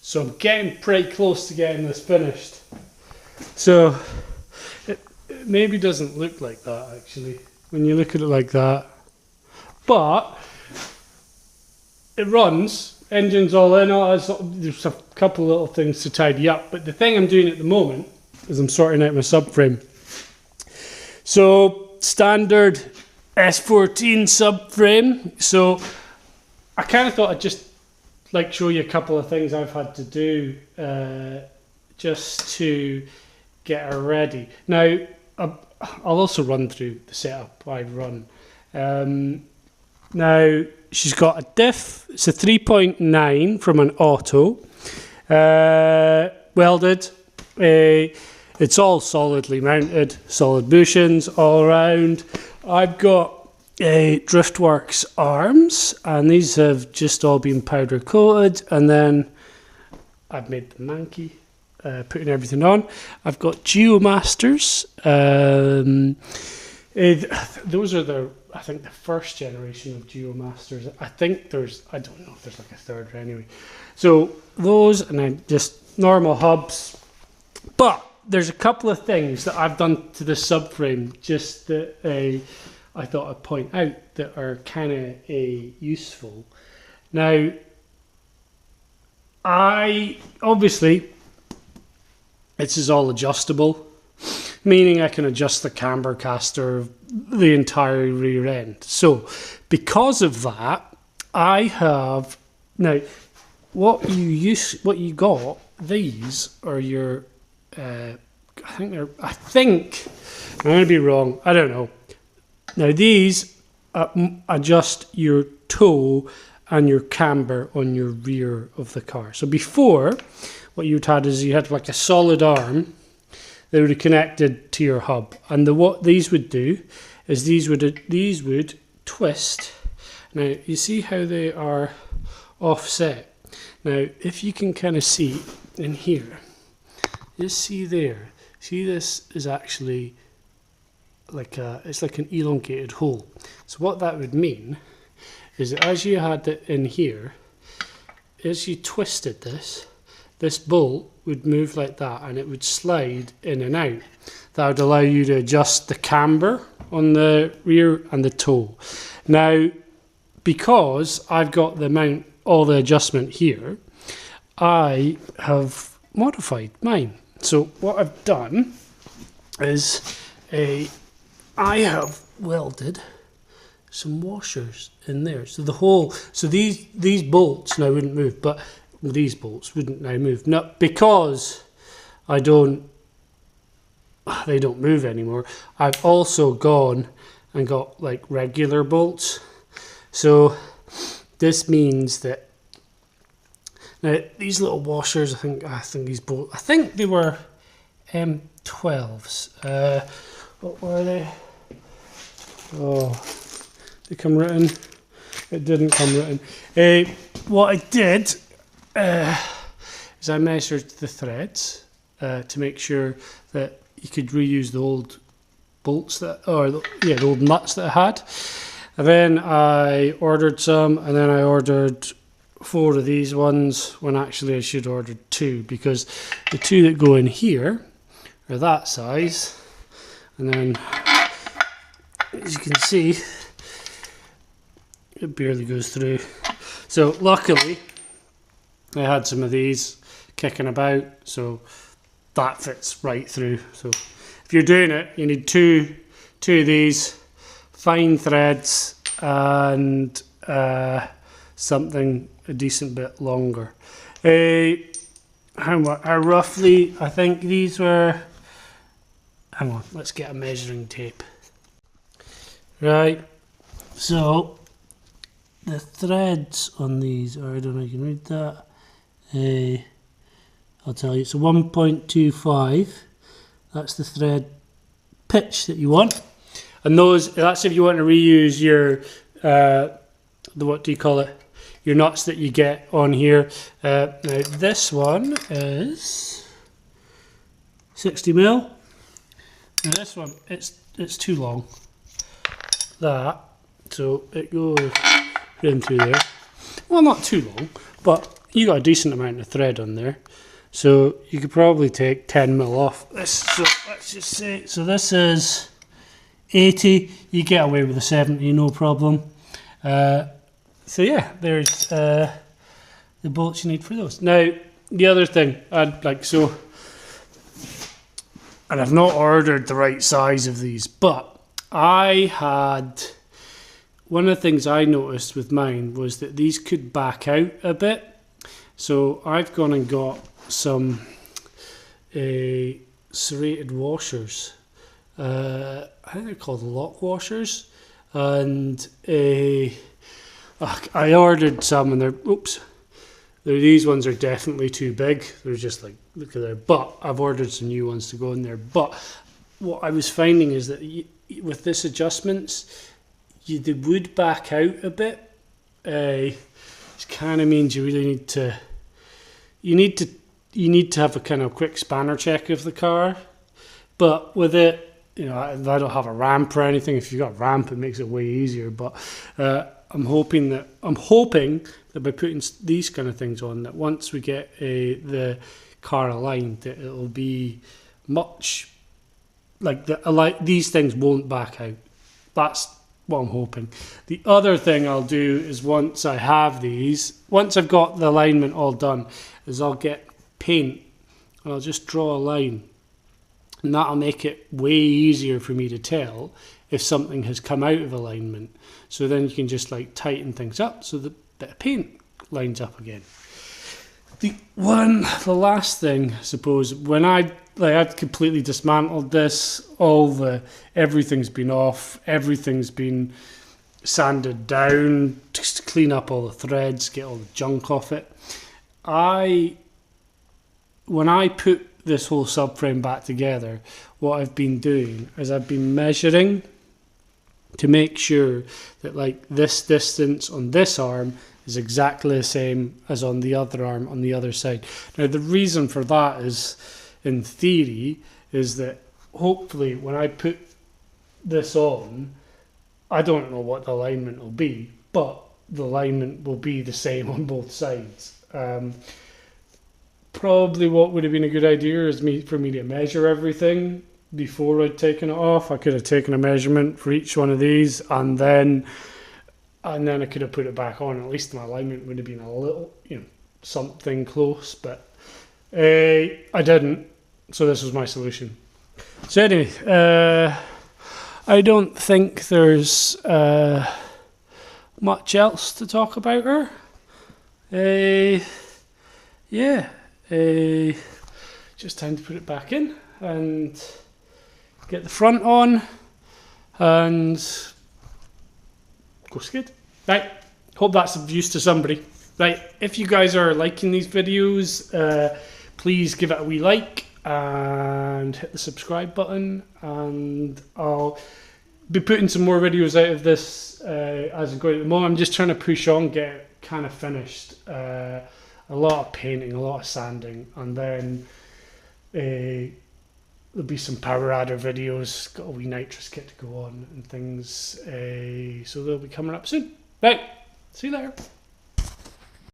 So I'm getting pretty close to getting this finished. So it maybe doesn't look like that actually when you look at it like that, but it runs, engine's all in, there's a couple little things to tidy up, but the thing I'm doing at the moment is I'm sorting out my subframe. So standard S14 subframe. So I kind of thought I'd just like show you a couple of things I've had to do just to get her ready. Now I'll also run through the setup I've run. Now she's got a diff, it's a 3.9 from an auto, welded, it's all solidly mounted, solid bushings all around. I've got Driftworks arms, and these have just all been powder coated, and then I've made the manky, putting everything on. I've got Geomasters. Those are I think the first generation of Geomasters. I think I don't know if there's like a third anyway. So those, and then just normal hubs. But there's a couple of things that I've done to the subframe just that I thought I'd point out that are kind of useful. Now, obviously this is all adjustable, meaning I can adjust the camber caster of the entire rear end. So because of that, I have now what you got. These are your I think I'm going to be wrong. I don't know. Now these adjust your toe and your camber on your rear of the car. So before, what you'd had is you had like a solid arm that would have connected to your hub, and what these would do is these would twist. Now you see how they are offset. Now if you can kind of see in here, just see there. See, this is actually like it's like an elongated hole. So what that would mean is that as you had it in here, as you twisted this bolt would move like that, and it would slide in and out. That would allow you to adjust the camber on the rear and the toe. Now, because I've got the mount, all the adjustment here, I have modified mine. So what I've done is I have welded some washers in there. So these bolts now wouldn't move, but these bolts wouldn't now move. Not because they don't move anymore. I've also gone and got like regular bolts. So this means that now these little washers, I think these bolts, I think they were M12s. What were they? Oh, they come written. It didn't come written. What I did is I measured the threads to make sure that you could reuse the old bolts the old nuts that I had. And then I ordered some, and then I ordered 4 of these ones when actually I should have ordered 2, because the 2 that go in here are that size, and then as you can see it barely goes through. So luckily I had some of these kicking about, so that fits right through. So if you're doing it, you need two of these, fine threads, and something a decent bit longer. How much? Roughly, I think these were, hang on, let's get a measuring tape. Right, so the threads on these are, I don't know if you can read that, I'll tell you, it's a 1.25, that's the thread pitch that you want, and that's if you want to reuse your, what do you call it, your nuts that you get on here. Now this one is 60mm. Now this one, it's too long. So it goes in through there. Well, not too long, but you got a decent amount of thread on there. So you could probably take 10mm off this. So let's just say, so this is 80, you get away with a 70, no problem. So yeah, there's the bolts you need for those. Now, the other thing, I'd like, so, and I've not ordered the right size of these, but I had, one of the things I noticed with mine was that these could back out a bit. So I've gone and got some serrated washers. I think they're called lock washers. And I ordered some and these ones are definitely too big. They're just like, look at that. But I've ordered some new ones to go in there. But what I was finding is that with this adjustments, they would back out a bit. It kind of means you really need to, you need to have a kind of quick spanner check of the car. But with it, you know, I don't have a ramp or anything. If you've got a ramp, it makes it way easier. But I'm hoping that by putting these kind of things on, that once we get the car aligned, that it'll be much like these things won't back out. That's what I'm hoping. The other thing I'll do is once I've got the alignment all done, is I'll get paint and I'll just draw a line. And that'll make it way easier for me to tell if something has come out of alignment. So then you can just like tighten things up so the bit of paint lines up again. The last thing, I suppose, when I've completely dismantled this, everything's been off, everything's been sanded down, just to clean up all the threads, get all the junk off it. When I put this whole subframe back together, what I've been doing is I've been measuring to make sure that like this distance on this arm is exactly the same as on the other arm on the other side. Now the reason for that is, in theory, is that hopefully when I put this on, I don't know what the alignment will be, but the alignment will be the same on both sides. Probably what would have been a good idea is for me to measure everything before I'd taken it off. I could have taken a measurement for each one of these and then I could have put it back on. At least my alignment would have been a little, something close, but I didn't. So this was my solution. So anyway, I don't think there's much else to talk about her. Just time to put it back in and get the front on and go skid. Right, hope that's of use to somebody. Right, if you guys are liking these videos, please give it a wee like and hit the subscribe button, and I'll be putting some more videos out of this as I go. At the moment I'm just trying to push on, get it kind of finished. A lot of painting, a lot of sanding, and then there'll be some power adder videos, got a wee nitrous kit to go on and things, so they'll be coming up soon. Right, see you later.